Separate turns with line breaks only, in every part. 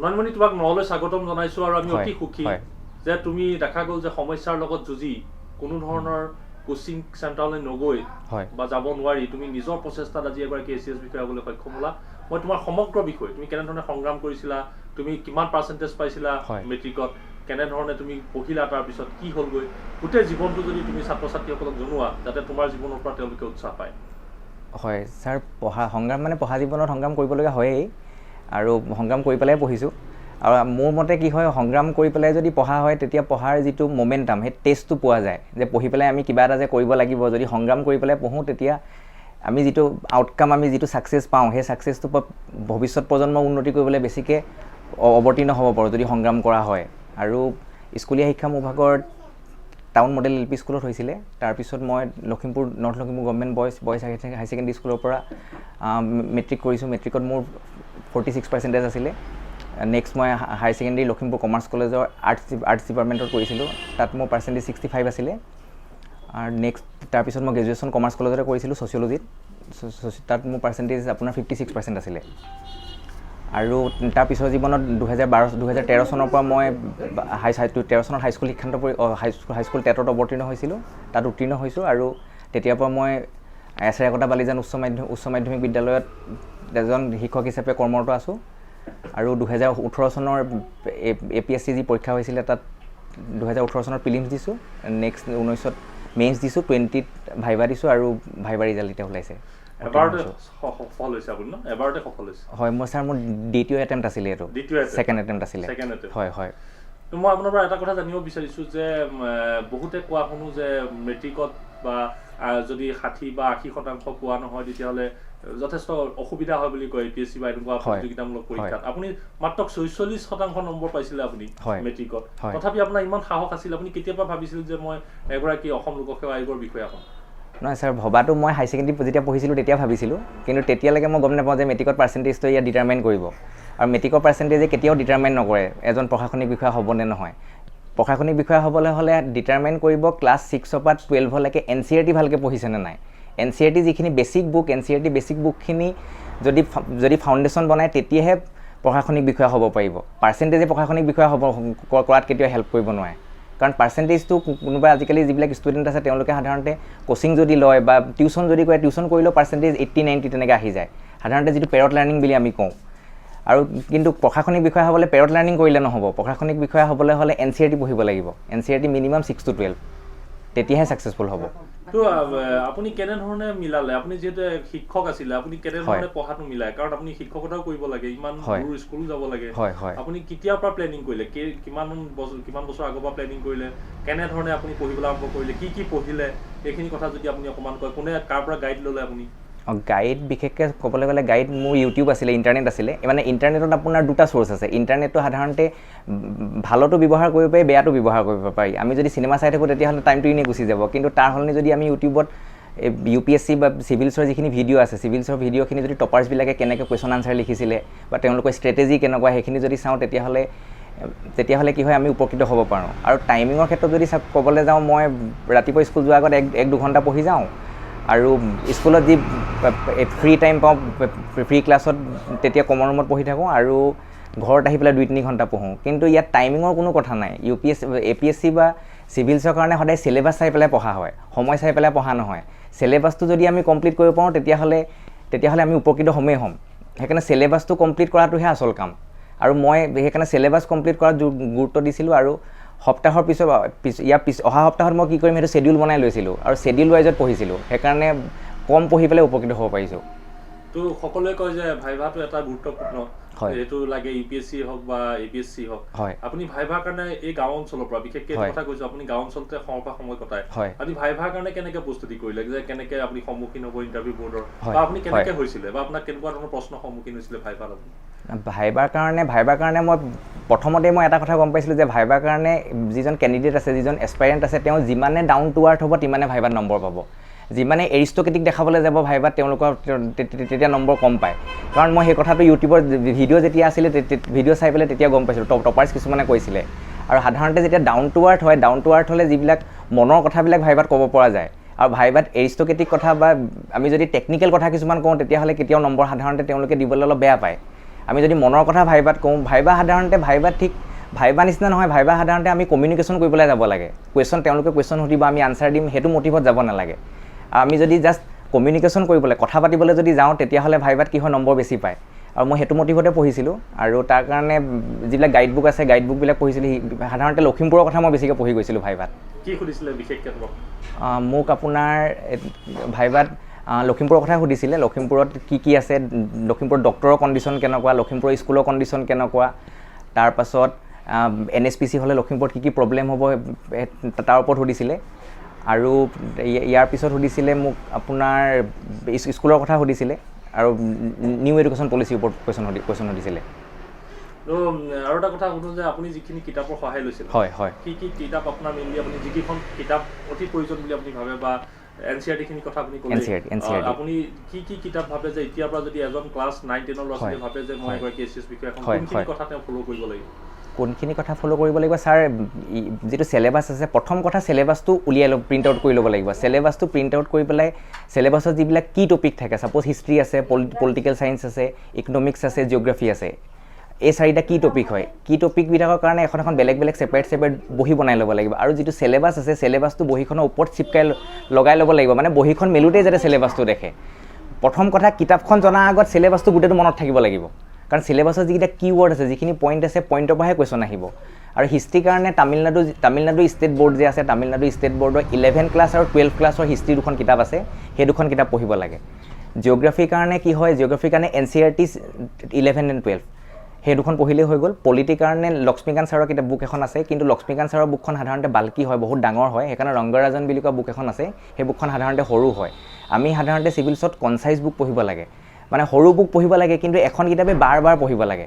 নয়নমণি তোমাক নহলৈ স্বাগতম জনাইছো আৰু আমি অতি সুখী যে তুমি দেখা গ'ল যে সমস্যাৰ লগত যুঁজি কোনো ধৰণৰ কোচিং চেণ্টাৰলৈ নগৈ বা যাব নোৱাৰি তুমি নিজৰ প্ৰচেষ্টাত আজি এগৰাকী এচিএছ বিষয়া হ'বলৈ সক্ষম হ'লা। মই তোমাৰ সমগ্ৰ বিষয় তুমি কেনেধৰণে সংগ্ৰাম কৰিছিলা, তুমি কিমান পাৰ্চেণ্টেজ পাইছিলা মেট্ৰিকত, কেনেধৰণে তুমি পঢ়িলা, তাৰপিছত কি হ'লগৈ, গোটেই জীৱনটো যদি তুমি ছাত্ৰ ছাত্ৰীসকলক জনোৱা যাতে তোমাৰ জীৱনৰ পৰা তেওঁলোকে উৎসাহ পায়।
হয় ছাৰ, সংগ্ৰাম মানে পঢ়া জীৱনত সংগ্ৰাম কৰিবলগীয়া হয়েই আৰু সংগ্ৰাম কৰি পেলাই পঢ়িছোঁ। আৰু মোৰ মতে কি হয়, সংগ্ৰাম কৰি পেলাই যদি পঢ়া হয় তেতিয়া পঢ়াৰ যিটো মমেণ্টাম সেই টেষ্টটো পোৱা যায় যে পঢ়ি পেলাই আমি কিবা এটা যে কৰিব লাগিব। যদি সংগ্ৰাম কৰি পেলাই পঢ়োঁ তেতিয়া আমি যিটো আউটকাম, আমি যিটো ছাকচেছ পাওঁ সেই ছাকচেছটো ভৱিষ্যত প্ৰজন্মৰ উন্নতি কৰিবলৈ বেছিকৈ অৱতীৰ্ণ হ'ব পাৰোঁ যদি সংগ্ৰাম কৰা হয়। আৰু স্কুলীয়া শিক্ষা মোৰ ভাগৰ টাউন মডেল LP স্কুলত হৈছিলে। তাৰপিছত মই নৰ্থ লখিমপুৰ গভৰ্ণমেণ্ট বইজ হাই ছেকেণ্ডেৰী স্কুলৰ পৰা মেট্ৰিক কৰিছোঁ। মেট্ৰিকত মোৰ 46% আছিলে। নেক্সট মই হাই ছেকেণ্ডেৰী লখিমপুৰ কমাৰ্চ কলেজৰ আৰ্টছ ডিপাৰ্টমেণ্টত কৰিছিলোঁ, তাত মোৰ পাৰ্চেণ্টেজ 65 আছিলে। আৰু নেক্সট তাৰপিছত মই গ্ৰেজুৱেশ্যন কমাৰ্চ কলেজতে কৰিছিলোঁ ছ'চিয়লজিত, তাত মোৰ পাৰ্চেণ্টেজ আপোনাৰ 56% আছিলে। আৰু তাৰপিছৰ জীৱনত 2013 চনৰ পৰা মই 13 চনত হাইস্কুল শিক্ষান্ত হাইস্কুল টেটত অৱতীৰ্ণ হৈছিলোঁ, তাত উত্তীৰ্ণ হৈছোঁ। আৰু তেতিয়াৰ পৰা মই এছেৰাকটা বালিজান উচ্চ মাধ্যমিক বিদ্যালয়ত এজন শিক্ষক হিচাপে কৰ্মৰত আছোঁ। আৰু 2018 চনৰ APSC যি পৰীক্ষা হৈছিলে তাত 2018 চনৰ প্ৰিলিমছ দিছোঁ, নেক্সট 19ত মেইনছ দিছোঁ, 20ত ভাইভা দিছোঁ আৰু ভাইভা ৰিজাল্ট এতিয়া ওলাইছে। হয় মই ছাৰ, মোৰ দ্বিতীয় এটেম্প্ট আছিলে, এইটো ছেকেণ্ড এটেম্প্ট আছিলে। হয় হয়।
মই আপোনাৰ পৰা এটা কথা জানিব বিচাৰিছোঁ যে বহুতে কোৱা শুনো যে মেট্ৰিকত বা যদি 60 বা 80% পোৱা নহয় তেতিয়াহ'লে যথেষ্ট অসুবিধা হয় বুলি কয় APSC বা এনেকুৱা প্ৰতিযোগিতামূলক পৰীক্ষাত। আপুনি মাত্ৰ 46% নম্বৰ পাইছিলে আপুনি মেট্ৰিকত, তথাপি আপোনাৰ ইমান সাহস আছিল, আপুনি কেতিয়াবা ভাবিছিল যে মই এগৰাকী অসম লোকসেৱা আয়োগৰ বিষয়া হ'ম?
নহয় ছাৰ, ভবাটো মই হাই ছেকেণ্ডেৰী যেতিয়া পঢ়িছিলোঁ তেতিয়া ভাবিছিলোঁ, কিন্তু তেতিয়ালৈকে মই গম নাপাওঁ যে মেট্ৰিকত পাৰ্চেণ্টেজটো ইয়াত ডিটাৰমাইন কৰিব। আৰু মেট্ৰিকৰ পাৰ্চেণ্টেজে কেতিয়াও ডিটাৰমাইন নকৰে এজন প্ৰশাসনিক বিষয়া হ'ব নে নহয়। প্ৰশাসনিক বিষয়া হ'বলৈ হ'লে ডিটাৰমাইন কৰিব ক্লাছ 6ৰ পৰা 12লৈকে NCERT ভালকৈ পঢ়িছেনে নাই। NCERT যিখিনি বেছিক বুক, NCERT বেছিক বুকখিনি যদি ফাউণ্ডেশ্যন বনায় তেতিয়াহে প্ৰশাসনিক বিষয়া হ'ব পাৰিব। পাৰ্চেণ্টেজে প্ৰশাসনিক বিষয়া কৰাত কেতিয়াও হেল্প কৰিব নোৱাৰে। কাৰণ পাৰ্চেণ্টেজটো কোনোবা আজিকালি যিবিলাক ষ্টুডেণ্ট আছে তেওঁলোকে সাধাৰণতে কোচিং যদি লয় বা টিউশ্যন যদি কৰে, টিউশ্যন কৰিলেও পাৰ্চেণ্টেজ 80-90 তেনেকৈ আহি যায়, সাধাৰণতে যিটো পেৰট লাৰ্ণিং বুলি আমি কওঁ। আৰু কিন্তু প্ৰশাসনিক বিষয়া হ'বলৈ পেৰট লাৰ্ণিং কৰিলে নহ'ব। প্ৰশাসনিক বিষয়া হ'বলৈ হ'লে NCERT পঢ়িব লাগিব। NCERT মিনিমাম 6 to 12, তেতিয়াহে ছাকচেছফুল হ'ব।
তো আপুনি কেনেধৰণে মিলালে, আপুনি যিহেতু শিক্ষক আছিলে, আপুনি কেনেধৰণে পঢ়াটো মিলায়? কাৰণ আপুনি শিক্ষকতাও কৰিব লাগে, ইমান দূৰ স্কুলো যাব লাগে। আপুনি কেতিয়াৰ পৰা প্লেনিং কৰিলে, কিমান বছৰ আগৰ পৰা প্লেনিং কৰিলে, কেনেধৰণে আপুনি পঢ়িবলৈ আৰম্ভ কৰিলে, কি পঢ়িলে, এইখিনি কথা যদি আপুনি অকণমান কয়, কোনে কাৰ পৰা গাইড ল'লে আপুনি?
গাইড বিশেষকৈ ক'বলৈ গ'লে গাইড মোৰ ইউটিউব আছিলে, ইণ্টাৰনেট আছিলে। মানে ইণ্টাৰনেটত আপোনাৰ দুটা চ'ৰ্চ আছে। ইণ্টাৰনেটটো সাধাৰণতে ভালতো ব্যৱহাৰ কৰিব পাৰি, বেয়াটো ব্যৱহাৰ কৰিব পাৰি। আমি যদি চিনেমা চাই থাকোঁ তেতিয়াহ'লে টাইমটো এনেই গুচি যাব, কিন্তু তাৰ সলনি যদি আমি ইউটিউবত UPSC বা চিভিলছৰ যিখিনি ভিডিঅ' আছে, চিভিলছৰ ভিডিঅ'খিনি যদি টপাৰ্ছবিলাকে কেনেকৈ কুৱেশ্যন আনচাৰ লিখিছিলে বা তেওঁলোকৰ ষ্ট্ৰেটেজি কেনেকুৱা সেইখিনি যদি চাওঁ তেতিয়াহ'লে কি হয়, আমি উপকৃত হ'ব পাৰোঁ। আৰু টাইমিঙৰ ক্ষেত্ৰত যদি ক'বলৈ যাওঁ, মই ৰাতিপুৱা স্কুল যোৱাৰ আগত 1-2 ঘণ্টা পঢ়ি যাওঁ, আৰু স্কুলত যি ফ্ৰী টাইম পাওঁ, ফ্ৰী ক্লাছত তেতিয়া কমন ৰুমত পঢ়ি থাকোঁ, আৰু ঘৰত আহি পেলাই 2-3 ঘণ্টা পঢ়োঁ। কিন্তু ইয়াত টাইমিঙৰ কোনো কথা নাই। APSC বা চিভিলছৰ কাৰণে সদায় চিলেবাছ চাই পেলাই পঢ়া হয়, সময় চাই পেলাই পঢ়া নহয়। চিলেবাছটো যদি আমি কমপ্লিট কৰিব পাৰোঁ তেতিয়াহ'লে আমি উপকৃত হ'মেই হ'ম। সেইকাৰণে চিলেবাছটো কমপ্লিট কৰাটোহে আচল কাম। আৰু মই সেইকাৰণে চিলেবাছ কমপ্লিট কৰাত গুৰুত্ব দিছিলোঁ। আৰু সপ্তাহৰ অহা সপ্তাহত মই কি কৰিম সেইটো শ্বেডিউল বনাই লৈছিলোঁ, আৰু শ্বেডিউল ৱাইজত পঢ়িছিলোঁ। সেইকাৰণে কম পঢ়ি পেলাই উপকৃত হ'ব পাৰিছোঁ।
তো সকলোৱে কয় যে ভাইভাটো এটা গুৰুত্বপূৰ্ণ, এইটো লাগে UPSC হওক বা APSC হওক। আপুনি ভাইভাৰ কাৰণে এই গাঁও অঞ্চলৰ পৰা, বিশেষকৈ এইটো কথা কৈছোঁ, আপুনি গাঁও অঞ্চলতে সময় কটায়, আপুনি ভাইভাৰ কাৰণে কেনেকৈ প্ৰস্তুতি কৰিলে, যে কেনেকৈ আপুনি সন্মুখীন হ'ব ইণ্টাৰভিউ বৰ্ডৰ, বা আপুনি কেনেকৈ হৈছিলে, বা আপোনাক কেনেকুৱা ধৰণৰ প্ৰশ্ন সন্মুখীন হৈছিলে ভাইভাত?
ভাইভাৰ কাৰণে মই প্ৰথমতে এটা কথা গম পাইছিলোঁ যে ভাইভাৰ কাৰণে যিজন কেণ্ডিডেট আছে, যিজন এছপাইৰেণ্ট আছে, তেওঁ যিমানে ডাউন টু আৰ্থ হ'ব তিমানে ভাইভাত নম্বৰ পাব। যিমানে এৰিষ্টকেটিক দেখাবলৈ যাব ভাইভাত তেওঁলোকৰ তেতিয়া নম্বৰ কম পায়। কাৰণ মই সেই কথাটো ইউটিউবৰ ভিডিঅ' যেতিয়া আছিলে ভিডিঅ' চাই পেলাই তেতিয়া গম পাইছিলোঁ, টপাৰ্ছ কিছুমানে কৈছিলে। আৰু সাধাৰণতে যেতিয়া ডাউন টু আৰ্থ হ'লে যিবিলাক মনৰ কথাবিলাক ভাইভাত ক'ব পৰা যায়। আৰু ভাইভাত এৰিষ্টকেটিক কথা বা আমি যদি টেকনিকেল কথা কিছুমান কওঁ তেতিয়াহ'লে কেতিয়াও নম্বৰ সাধাৰণতে তেওঁলোকে দিবলৈ অলপ বেয়া পায়। আমি যদি মনৰ কথা ভাইবাত কওঁ, ভাইবা সাধাৰণতে ভাইবা নিচিনা নহয়। ভাইবা সাধাৰণতে আমি কমিউনিকেশ্যন কৰিবলৈ যাব লাগে। তেওঁলোকে কুৱেশ্যন সুধিব, আমি আনচাৰ দিম, সেইটো মটিভত যাব নালাগে। আমি যদি জাষ্ট কমিউনিকেশ্যন কৰিবলৈ, কথা পাতিবলৈ যদি যাওঁ, তেতিয়াহ'লে ভাইবাত কি হয়, নম্বৰ বেছি পায়। আৰু মই সেইটো মটিভতে পঢ়িছিলোঁ। আৰু তাৰ কাৰণে যিবিলাক গাইড বুক আছে, গাইড বুকবিলাক পঢ়িছিলোঁ। সাধাৰণতে লখিমপুৰৰ কথা মই বেছিকৈ পঢ়ি গৈছিলোঁ ভাইবাত।
কি সুধিছিলে বিশেষকৈ তোমাক?
মোক আপোনাৰ ভাইবাত লখিমপুৰৰ কথাই সুধিছিলে। লখিমপুৰত কি আছে, লখিমপুৰত ডক্টৰৰ কণ্ডিশ্যন কেনেকুৱা, লখিমপুৰৰ স্কুলৰ কণ্ডিশ্যন কেনেকুৱা, তাৰপাছত NSPC হ'লে লখিমপুৰত কি প্ৰব্লেম হ'ব, তাৰ ওপৰত সুধিছিলে। আৰু ইয়াৰ পিছত সুধিছিলে মোক আপোনাৰ স্কুলৰ কথা সুধিছিলে আৰু নিউ এডুকেশ্যন পলিচিৰ ওপৰত কুৱেশ্যন সুধিছিলে।
আৰু এটা কথা সুধোঁ যে আপুনি যিখিনি কিতাপৰ সহায় লৈছিল,
হয় হয়,
কি কিতাপ আপোনাৰ মেইনলি আপুনি যিকেইখন কিতাপ অতি প্ৰয়োজন বুলি আপুনি ভাবে, বা NCERT খিনি কথা আপুনি ক'লে, আপুনি কি কিতাপ ভাবে যে এতিয়াৰ পৰা যদি এজন ক্লাছ 9-10 ল'ৰা ছোৱালীয়ে ভাবে যে মই এগৰাকী ACS বিষয়া এখন, কোনখিনি কথা তেওঁ ফ'ল' কৰিব লাগিব?
কোনখিনি কথা ফ'ল' কৰিব লাগিব ছাৰ? যিটো চিলেবাছ আছে, প্ৰথম কথা চিলেবাছটো উলিয়াই প্ৰিণ্ট আউট কৰি ল'ব লাগিব। চিলেবাছটো প্ৰিণ্ট আউট কৰি পেলাই চিলেবাছত যিবিলাক কি টপিক থাকে, ছাপ'জ হিষ্ট্ৰী আছে, পলিটিকেল ছায়েন্স আছে, ইকনমিক্স আছে, জিঅ'গ্ৰাফী আছে, এই 4টা কি টপিক হয়, কি টপিকবিলাকৰ কাৰণে এখন বেলেগ ছেপাৰেট বহি বনাই ল'ব লাগিব। আৰু যিটো চিলেবাছ আছে, চিলেবাছটো বহীখনৰ ওপৰত চিপকাই লগাই ল'ব লাগিব, মানে বহীখন মেলোতেই যাতে চিলেবাছটো দেখে। প্ৰথম কথা, কিতাপখন জনাৰ আগত চিলেবাছটো গোটেইটো মনত থাকিব লাগিব। কাৰণ চিলেবাছৰ যিকেইটা কিৱৰ্ড আছে, যিখিনি পইণ্ট আছে, পইণ্টৰ পৰাহে কুৱেশ্যন আহিব। আৰু হিষ্ট্ৰীৰ কাৰণে তামিলনাডু ষ্টেট বৰ্ড যে আছে, তামিলনাডু ষ্টেট বৰ্ডৰ 11 ক্লাছ আৰু 12 ক্লাছৰ হিষ্ট্ৰী 2খন কিতাপ আছে, সেই 2খন কিতাপ পঢ়িব লাগে। জিঅ'গ্ৰাফীৰ কাৰণে কি হয়, জিঅ'গ্ৰাফীৰ কাৰণে NCERT 11 and 12 সেই 2খন পঢ়িলেই হৈ গ'ল। পলিটিৰ কাৰণে লক্ষ্মীকান্ত ছাৰৰ কিতাপ বুক এখন আছে, কিন্তু লক্ষ্মীকান্ত ছাৰৰ বুকখন সাধাৰণতে বাল্কি হয়, বহুত ডাঙৰ হয়, সেইকাৰণে ৰংগৰাজন বুলি কোৱা বুক এখন আছে, সেই বুকখন সাধাৰণতে সৰু হয়। আমি সাধাৰণতে চিভিলছত কনচাইজ বুক পঢ়িব লাগে, মানে সৰু বুক পঢ়িব লাগে, কিন্তু এখন কিতাপে বাৰ পঢ়িব লাগে।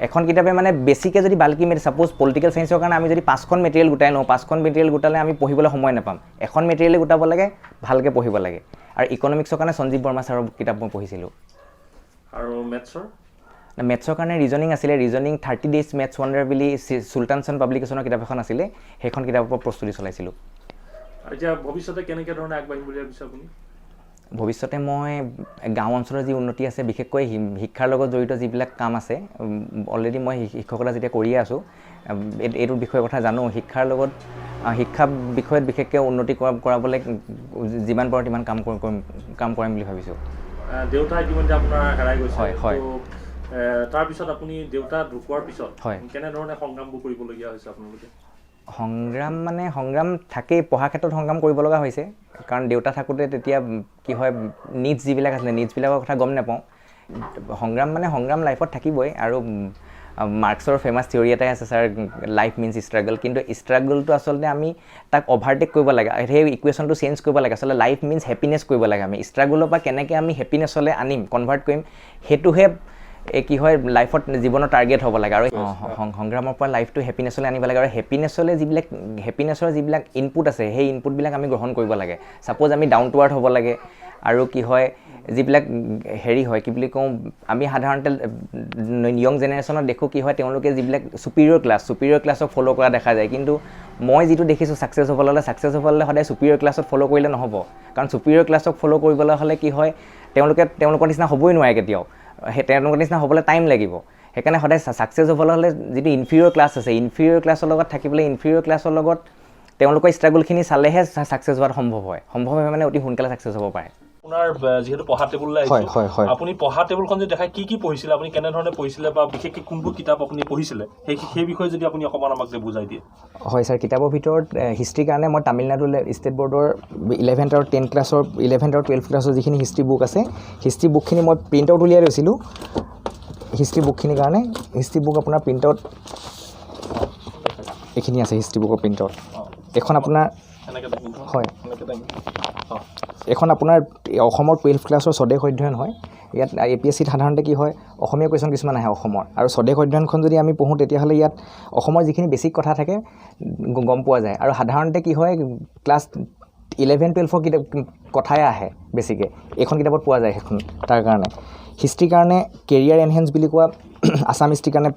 এখন কিতাপে মানে বেছিকৈ যদি বাল্কি ছাপ'জ পলিটিকেল ছায়েন্সৰ কাৰণে আমি যদি 5খন মেটেৰিয়েল গোটাই লওঁ, 5খন মেটেৰিয়েল গোটালে আমি পঢ়িবলৈ সময় নাপাম। এখন মেটেৰিয়েলে গোটাব লাগে, ভালকৈ পঢ়িব লাগে। আৰু ইকনমিক্সৰ কাৰণে সঞ্জীৱ বৰ্মা ছাৰৰ কিতাপ মই পঢ়িছিলোঁ।
আৰু
মেথছৰ কাৰণে ৰিজনিং আছিলে, ৰিজনিং 30 Days Maths Wonder বুলি চুলতানচন পাব্লিকেশ্যনৰ কিতাপ এখন আছিলে, সেইখন কিতাপৰ পৰা প্ৰস্তুতি চলাইছিলোঁ।
এতিয়া ভৱিষ্যতে কেনেকৈ ধৰণে আগবাঢ়িম বুলি ভাবিছে আপুনি?
ভৱিষ্যতে মই গাঁও অঞ্চলৰ যি উন্নতি আছে, বিশেষকৈ শিক্ষাৰ লগত জড়িত যিবিলাক কাম আছে, অলৰেডি মই শিক্ষকতা যেতিয়া কৰিয়ে আছোঁ, এইটোৰ বিষয়ে কথা জানো। শিক্ষাৰ লগত শিক্ষা বিষয়ত বিশেষকৈ উন্নতি কৰাবলৈ যিমান পাৰোঁ সিমান কাম কৰিম বুলি ভাবিছোঁ।
দেউতা ইতিমধ্যে আপোনাৰ হেৰাই গৈছে,
হয় হয়।
তাৰপিছত আপুনি দেউতা ঢুকোৱাৰ পিছত
হয়
কেনেধৰণে সংগ্ৰামবোৰ কৰিবলগীয়া হৈছে আপোনালোকে?
সংগ্ৰাম থাকেই, পঢ়াৰ ক্ষেত্ৰত সংগ্ৰাম কৰিব লগা হৈছে। কাৰণ দেউতা থাকোঁতে তেতিয়া কি হয়, নিডছ যিবিলাক আছিলে, নিডছবিলাকৰ কথা গম নাপাওঁ। সংগ্ৰাম লাইফত থাকিবই। আৰু মাৰ্কছৰ ফেমাছ থিয়ৰী এটাই আছে ছাৰ, লাইফ মিনছ ষ্ট্ৰাগল। কিন্তু ষ্ট্ৰাগলটো আচলতে আমি তাক অভাৰটেক কৰিব লাগে, সেই ইকুৱেশ্যনটো চেঞ্জ কৰিব লাগে। আচলতে লাইফ মিনছ হেপিনেছ কৰিব লাগে। আমি ষ্ট্ৰাগলৰ পৰা কেনেকৈ আমি হেপিনেছলৈ আনিম, কনভাৰ্ট কৰিম, সেইটোহে কি হয় লাইফত জীৱনৰ টাৰ্গেট হ'ব লাগে। আৰু সংগ্ৰামৰ পৰা লাইফটো হেপিনেছলৈ আনিব লাগে। আৰু হেপিনেছৰ যিবিলাক ইনপুট আছে, সেই ইনপুটবিলাক আমি গ্ৰহণ কৰিব লাগে। ছাপ'জ আমি ডাউন টু আৰ্থ হ'ব লাগে। আৰু কি হয়, যিবিলাক হয়, কি বুলি কওঁ, আমি সাধাৰণতে য়ং জেনেৰেশ্যনত দেখোঁ কি হয়, তেওঁলোকে যিবিলাক ছুপিৰিয়ৰ ক্লাছক ফ'ল' কৰা দেখা যায়। কিন্তু মই যিটো দেখিছোঁ, ছাকচেছ হ'বলৈ সদায় ছুপিৰিয়ৰ ক্লাছত ফ'ল' কৰিলে নহ'ব। কাৰণ ছুপিৰিয়ৰ ক্লাছক ফ'ল' কৰিবলৈ হ'লে কি হয়, তেওঁলোকৰ নিচিনা হ'বই নোৱাৰে কেতিয়াও। তেওঁলোকৰ নিচিনা হ'বলৈ টাইম লাগিব। সেইকাৰণে সদায় ছাকচেছ হ'বলৈ হ'লে যিটো ইনফিৰিয়ৰ ক্লাছ আছে, ইনফিৰিয়ৰ ক্লাছৰ লগত থাকিবলৈ, ইনফিৰিয়ৰ ক্লাছৰ লগত তেওঁলোকৰ ষ্ট্ৰাগলখিনি চালেহে ছাকচেছ হোৱাটো সম্ভৱ হয় মানে অতি সোনকালে ছাকচেছ হ'ব পাৰে।
আপোনাৰ যিহেতু পঢ়া টেবুললৈ আহিছে, আপুনি পঢ়া টেবুলখন যদি দেখাই কি পঢ়িছিলে, আপুনি কেনেধৰণে পঢ়িছিলে, বা বিশেষকৈ কোনবোৰ কিতাপ আপুনি পঢ়িছিলে, সেই বিষয়ে যদি আপুনি অকণমান আমাক বুজাই দিয়ে।
হয় ছাৰ, কিতাপৰ ভিতৰত হিষ্ট্ৰীৰ কাৰণে মই তামিলনাডু ষ্টেট বৰ্ডৰ 11 আৰু 12 ক্লাছৰ যিখিনি হিষ্ট্ৰী বুক আছে, হিষ্ট্ৰী বুকখিনি মই প্ৰিণ্ট আউট উলিয়াই লৈছিলোঁ। হিষ্ট্ৰী বুকখিনিৰ কাৰণে হিষ্ট্ৰী বুক আপোনাৰ প্ৰিণ্ট আউট এইখিনি আছে, হিষ্ট্ৰী বুকৰ প্ৰিণ্ট আউট। এখন আপোনাৰ হয়, এখন আপোনাৰ অসমৰ 12 ক্লাছৰ স্বদেশ অধ্যয়ন হয়। ইয়াত APSCত সাধাৰণতে কি হয়, অসমীয়া কুৱেশ্যন কিছুমান আহে অসমৰ। আৰু স্বদেশ অধ্যয়নখন যদি আমি পঢ়োঁ, তেতিয়াহ'লে ইয়াত অসমৰ যিখিনি বেছিক কথা থাকে গম পোৱা যায়। আৰু সাধাৰণতে কি হয়, ক্লাছ 11-12 কিতাপ কথাই আহে বেছিকৈ, এইখন কিতাপত পোৱা যায় সেইখন। তাৰ কাৰণে হিষ্ট্ৰীৰ কাৰণে কেৰিয়াৰ এনহেঞ্চ বুলি কোৱা আছাম হিষ্ট্ৰীৰ কাৰণে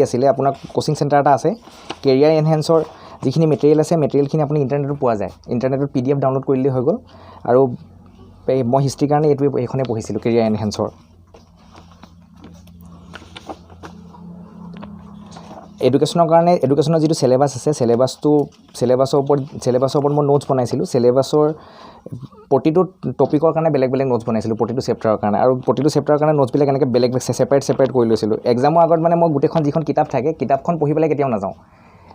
আছিলে, আপোনাৰ কোচিং চেণ্টাৰ এটা আছে। কেৰিয়াৰ এনহেঞ্চৰ যিখিনি মেটেৰিয়েল আছে, মেটেৰিয়েলখিনি আপুনি ইণ্টাৰনেটত পোৱা যায়। ইণ্টাৰনেটত PDF ডাউনলোড কৰিলেই হৈ গ'ল। আৰু মই হিষ্ট্ৰীৰ কাৰণে এইখনেই পঢ়িছিলোঁ, কেৰিয়াৰ এনহেঞ্চৰ। এডুকেশ্যনৰ কাৰণে এডুকেশ্যনৰ যিটো চিলেবাছ আছে চিলেবাছৰ ওপৰত মই নোটছ বনাইছিলোঁ। চিলেবাছৰ প্ৰতিটো টপিকৰ কাৰণে বেলেগ বেলেগ নোটছ বনাইছিলোঁ, প্ৰতিটো চেপ্টাৰৰ কাৰণে, আৰু প্ৰতিটো চেপ্টাৰৰ কাৰণে নোটছবিলাক এনেকৈ বেলেগ ছেপাৰেট কৰি লৈছিলোঁ। এক্সামৰ আগত মানে মই গোটেইখন যিখন কিতাপ থাকে কিতাপখন পঢ়ি পেলাই কেতিয়াও নাযাওঁ।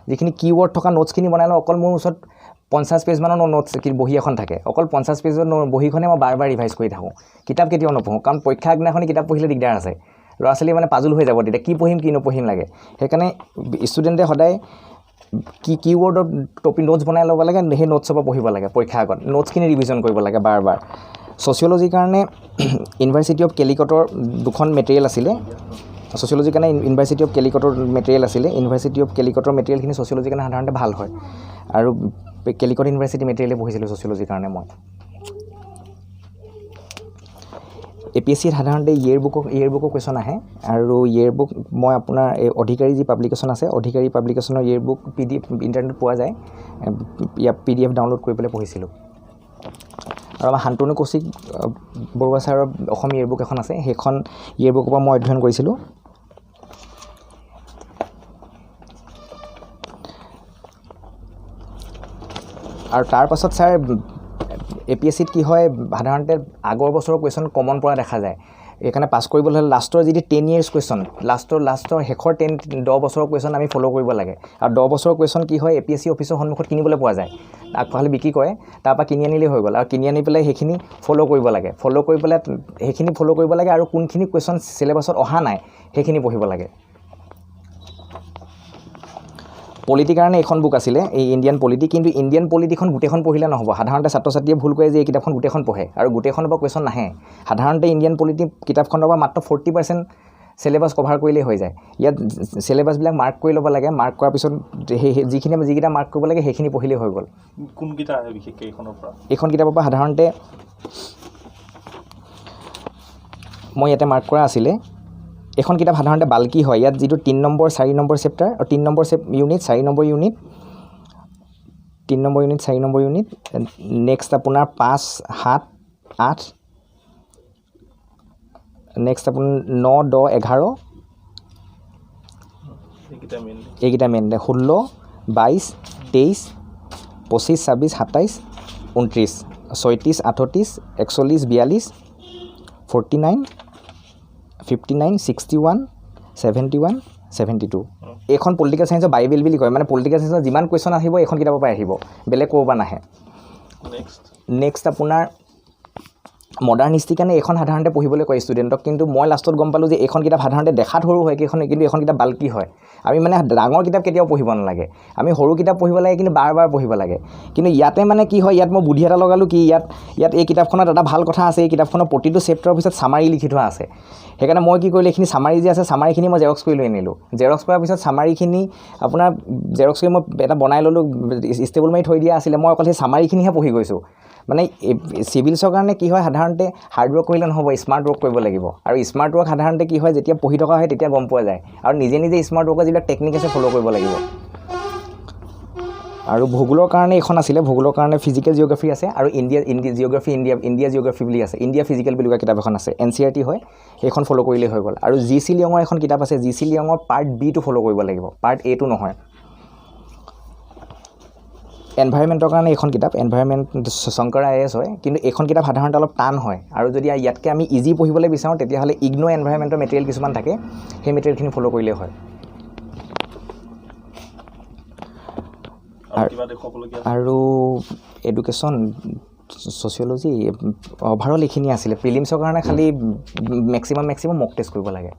যিখিনি কীৱৰ্ড থকা নোটছখিনি বনাই লওঁ। অকল মোৰ ওচৰত 50 পেজমানৰ নোটছ বহী এখন থাকে, অকল 50 পেজৰ বহীখনে মই বাৰ বাৰ ৰিভাইজ কৰি থাকোঁ। কিতাপ কেতিয়াও নপঢ়োঁ, কাৰণ পৰীক্ষা আগদিনাখনি কিতাপ পঢ়িলে দিগদাৰ আছে। ল'ৰা ছোৱালী মানে পাজল হৈ যাব, তেতিয়া কি পঢ়িম কি নপঢ়িম লাগে। সেইকাৰণে ষ্টুডেণ্টে সদায় কীৱৰ্ডৰ নোটছ বনাই ল'ব লাগে, সেই নোটছৰ পৰা পঢ়িব লাগে। পৰীক্ষাৰ আগত নোটছখিনি ৰিভিজন কৰিব লাগে বাৰ বাৰ। ছ'চিয়লজিৰ কাৰণে ইউনিভাৰ্চিটি অফ কেলিকটৰ দুখন মেটেৰিয়েল আছিলে। ছ'চিয়লজিৰ কাৰণে ইউনিভাৰ্চিটি অফ কেলিকটৰ মেটেৰিয়েল আছিলে। ইউনিভাৰ্চিটি অফ কেলিকটৰ মেটেৰিয়েলখিনি ছ'চিয়লজিৰ কাৰণে সাধাৰণতে ভাল হয়, আৰু কেলিকট ইউনিভাৰ্চিটি মেটেৰিয়েলে পঢ়িছিলোঁ ছ'চিয়লজিৰ কাৰণে মই। APSCত সাধাৰণতে ইয়েৰ বুকৰ কুৱেশ্যন আহে, আৰু ইয়েৰ বুক মই আপোনাৰ এই অধিকাৰী যি পাব্লিকেশ্যন আছে, অধিকাৰী পাব্লিকেশ্যনৰ ইয়েৰ বুক PDF ইণ্টাৰনেটত পোৱা যায়, ইয়াত PDF ডাউনলোড কৰি পেলাই পঢ়িছিলোঁ। আৰু আমাৰ শান্তনু কৌশিক বৰুৱা ছাৰৰ অসম ইয়েৰ বুক এখন আছে, সেইখন ইয়েৰ বুকৰ পৰা মই অধ্যয়ন কৰিছিলোঁ। আৰু তাৰ পাছত ছাৰ APSCত কি হয়, সাধাৰণতে আগৰ বছৰৰ কুৱেশ্যন কমন পৰা দেখা যায়। সেইকাৰণে পাছ কৰিবলৈ হ'লে লাষ্টৰ যিটো 10 years কুৱেশ্যন, লাষ্টৰ শেষৰ 10 বছৰৰ কুৱেশ্যন আমি ফ'ল' কৰিব লাগে। আৰু 10 বছৰৰ কুৱেশ্যন কি হয়, APSC অফিচৰ সন্মুখত কিনিবলৈ পোৱা যায়, আগফালে বিক্ৰী কৰে, তাৰপৰা কিনি আনিলেই হৈ গ'ল। আৰু কিনি আনি পেলাই সেইখিনি ফ'ল' কৰিব লাগে, আৰু কোনখিনি কুৱেশ্যন চিলেবাছত অহা নাই সেইখিনি পঢ়িব লাগে। পলিটিৰ কাৰণে এখন বুক আছিলে, এই ইণ্ডিয়ান পলিটি। কিন্তু ইণ্ডিয়ান পলিটিখন গোটেইখন পঢ়িলে নহ'ব। সাধাৰণতে ছাত্ৰ ছাত্ৰীয়ে ভুল কৰে যে এই কিতাপখন গোটেইখন পঢ়ে, আৰু গোটেইখনৰ পৰা কুৱেশ্যন নাহে। সাধাৰণতে ইণ্ডিয়ান পলিটি কিতাপখনৰ পৰা মাত্ৰ 40% চিলেবাছ কভাৰ কৰিলেই হৈ যায়। ইয়াত চিলেবাছবিলাক মাৰ্ক কৰি ল'ব লাগে, মাৰ্ক কৰাৰ পিছত যিকেইটা মাৰ্ক কৰিব লাগে সেইখিনি পঢ়িলেই হৈ গ'ল।
কোনকেইটা আহে বিশেষকৈ এইখনৰ পৰা?
এইখন কিতাপৰ পৰা সাধাৰণতে মই ইয়াতে মাৰ্ক কৰা আছিলে। এখন কিতাপ সাধাৰণতে বাল্কি হয়। ইয়াত যিটো 3 number 4 number chapter, 3 number unit 4 number unit, 3 number unit 4 number unit, next আপোনাৰ 5, 7, 8, নেক্সট আপোনাৰ 9, 10, 11, এইকেইটা মেইন। 16, 22, 23, 25, 26, 27, 29, 36, 38, 41, 42, 49, 59, 61, 71, 72। এইখন পলিটিকেল চায়েন্সৰ বাইবেল বুলি কয়। মানে পলিটিকেল চায়েন্সৰ যিমান কুৱেশ্যন আহিব এইখন কিতাপৰ পৰা আহিব, বেলেগ ক'ৰ পৰা নাহে। নেক্সট আপোনাৰ মডাৰ্ণ হিষ্ট্ৰীৰ কাৰণে এইখন সাধাৰণতে পঢ়িবলৈ কয় ষ্টুডেণ্টক। কিন্তু মই লাষ্টত গম পালোঁ যে এইখন কিতাপ সাধাৰণতে দেখাত সৰু হয়, কিন্তু এইখন কিতাপ বাল্কি হয়। আমি মানে ডাঙৰ কিতাপ কেতিয়াও পঢ়িব নালাগে, আমি সৰু কিতাপ পঢ়িব লাগে, কিন্তু বাৰ বাৰ পঢ়িব লাগে। কিন্তু ইয়াতে মানে কি হয়, ইয়াত মই বুদ্ধি এটা লগালোঁ কি, ইয়াত এই কিতাপখনত এটা ভাল কথা আছে, এই কিতাপখনৰ প্ৰতিটো চেপ্টাৰৰ পিছত চামাৰি লিখি থোৱা আছে। সেইকাৰণে মই কি কৰিলোঁ, এইখিনি চামাৰি যে আছে, চামাৰিখিনি মই জেৰক্স কৰি লৈ আনিলোঁ। জেৰক্স কৰাৰ পিছত চামাৰিখিনি আপোনাৰ জেৰক্স কৰি মই এটা বনাই ল'লোঁ, ষ্টেবল মাৰি থৈ দিয়া আছিলে। মই অকল সেই চামাৰিখিনিহে পঢ়ি গৈছোঁ। মানে চিভিলছৰ কাৰণে কি হয়, সাধাৰণতে হাৰ্ড ৱৰ্ক কৰিলে নহ'ব, স্মাৰ্ট ৱৰ্ক কৰিব লাগিব। আৰু স্মাৰ্ট ৱৰ্ক সাধাৰণতে কি হয়, যেতিয়া পঢ়ি থকা হয় তেতিয়া গম পোৱা যায়। আৰু নিজে স্মাৰ্ট ৱৰ্কৰ যিবিলাক টেকনিক আছে ফ'ল' কৰিব লাগিব। আৰু ভূগোলৰ কাৰণে এইখন আছিলে। ভূগোলৰ কাৰণে ফিজিকেল জিঅ'গ্ৰাফী আছে, আৰু ইণ্ডিয়া জিঅ'গ্ৰাফী বুলি আছে, ইণ্ডিয়া ফিজিকেল বুলি কোৱা কিতাপ এখন আছে, NCERT হয়, সেইখন ফ'ল' কৰিলেই হৈ গ'ল। আৰু GC লিয়ঙৰ এখন কিতাপ আছে, GC লিয়ঙৰ পাৰ্ট Bটো ফ'ল' কৰিব লাগিব, পাৰ্ট Aটো নহয়। এনভাইৰমেণ্টৰ কাৰণে এইখন কিতাপ, এনভাইৰমেণ্ট শংকৰ IAS হয়, কিন্তু এইখন কিতাপ সাধাৰণতে অলপ টান হয়। আৰু যদি ইয়াতকৈ আমি ইজি পঢ়িবলৈ বিচাৰোঁ তেতিয়াহ'লে ইগনো এনভাইৰমেণ্টৰ মেটেৰিয়েল কিছুমান থাকে, সেই মেটেৰিয়েলখিনি ফ'ল' কৰিলেই হয়। আৰু এডুকেশ্যন, ছ'চিয়লজি, অভাৰঅল এইখিনি আছিলে। প্ৰিলিমছৰ কাৰণে খালি মেক্সিমাম মক টেষ্ট কৰিব লাগে,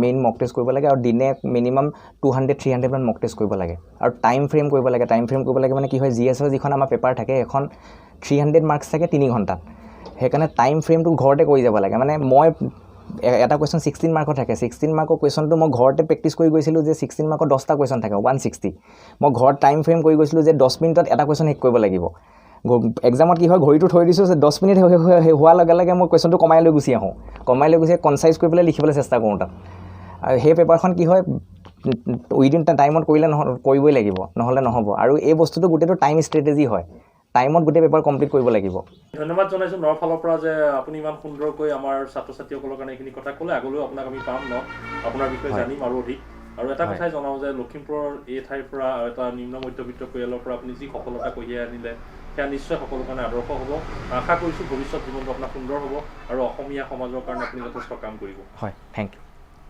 মেইন মক টেষ্ট কৰিব লাগে, আৰু দিনে মিনিমাম 200-300 মান মক টেষ্ট কৰিব লাগে। আৰু টাইম ফ্ৰেম কৰিব লাগে। মানে কি হয়, GSৰ যিখন আমাৰ পেপাৰ থাকে সেইখন 300 মাৰ্কছ থাকে 3 ঘণ্টাত। সেইকাৰণে টাইম ফ্ৰেমটো ঘৰতে কৰি যাব লাগে। মানে মই এটা কুৱেশ্যন 16 মাৰ্কৰ থাকে, 16 মাৰ্কৰ কুৱেশ্যনটো মই ঘৰতে প্ৰেক্টিছ কৰি গৈছিলোঁ যে 16 মাৰ্কৰ 10টা কুৱেশ্যন থাকে, 160। মই ঘৰত টাইম ফ্ৰেম কৰি গৈছিলোঁ যে 10 মিনিটত এটা কুৱেশ্যন শেষ কৰিব লাগিব। এক্সামত কি হয়, ঘড়ীটো থৈ দিছোঁ যে 10 মিনিট হোৱাৰ লগে লগে মই কুৱেশ্যনটো কমাই লৈ গুচি আহোঁ, কনচাইজ কৰি পেলাই লিখিবলৈ চেষ্টা কৰোঁ তাত। আৰু সেই পেপাৰখন কি হয়, উইদিন টাইমত কৰিবই লাগিব, নহ'লে নহ'ব। আৰু এই বস্তুটো গোটেইটো টাইম ষ্ট্ৰেটেজি হয়, টাইমত গোটেই পেপাৰ কমপ্লিট কৰিব লাগিব।
ধন্যবাদ জনাইছোঁ নৰ ফালৰ পৰা যে আপুনি ইমান সুন্দৰকৈ আমাৰ ছাত্ৰ ছাত্ৰীসকলৰ কাৰণে এইখিনি কথা ক'লে। আগলৈও আপোনাক আমি পাম ন, আপোনাৰ বিষয়ে জানিম আৰু অধিক। আৰু এটা কথাই জনাওঁ যে লখিমপুৰৰ এই ঠাইৰ পৰা এটা নিম্ন মধ্যবিত্ত পৰিয়ালৰ পৰা আপুনি যি সফলতা কঢ়িয়াই আনিলে সেয়া নিশ্চয় সকলো কাৰণে আদৰ্শ হ'ব। আশা কৰিছোঁ ভৱিষ্যত জীৱনটো আপোনাৰ সুন্দৰ হ'ব আৰু অসমীয়া সমাজৰ কাৰণে আপুনি যথেষ্ট কাম কৰিব।
হয়, থেংক ইউ।